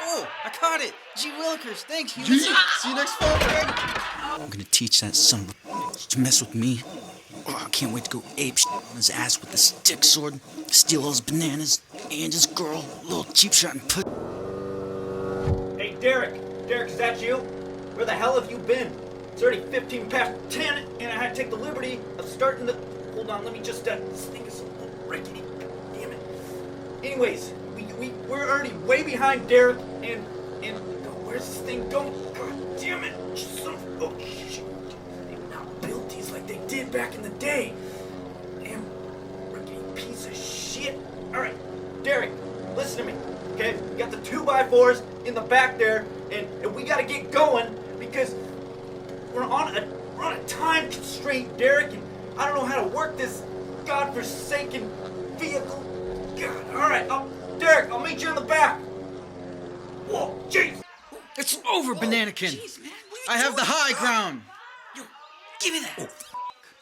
Oh, I caught it. Gee Willikers, thanks. See you next fall, Greg. I'm gonna teach that son of a bitch to mess with me. Oh, I can't wait to go ape shit on his ass with the stick sword, steal all his bananas, and his girl, little cheap shot and put. Hey, Derek! Derek, is that you? Where the hell have you been? It's already 15 past 10, and I had to take the liberty of starting the... Hold on, let me just, this thing is a little rickety. Damn it. Anyways, we're already way behind Derek, and oh, where's this thing going? God damn it. Oh, shit. They've not built these like they did back in the day. Damn rickety piece of shit. Alright, Derek, listen to me. Okay, we got the 2x4s in the back there, and we gotta get going because we're on a time constraint, Derek, and I don't know how to work this godforsaken vehicle. God, alright, Derek, I'll meet you in the back. Whoa, jeez! It's over, Bananakin. Jeez, man, what I are you have the doing? high ground. Yo, give me that.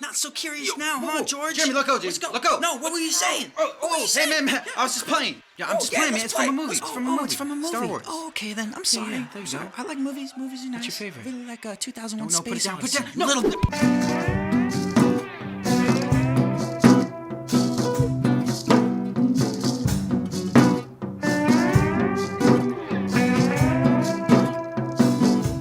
Not so curious Yo, now, whoa, huh, whoa. George? Jeremy, look out, dude. Let's go. Look out. No, what were you saying? What were you Hey, saying? man, I was just playing. Yeah, I'm just playing, man. let's It's from a play. movie. Let's- It's from a movie. It's from a movie. Star Wars. Oh, okay, then. I'm sorry. yeah, there you Sorry. go. I like movies. Movies are nice. Your favorite? Really like 2001 No, put it Space down. Put it Odyssey. down. No. Little.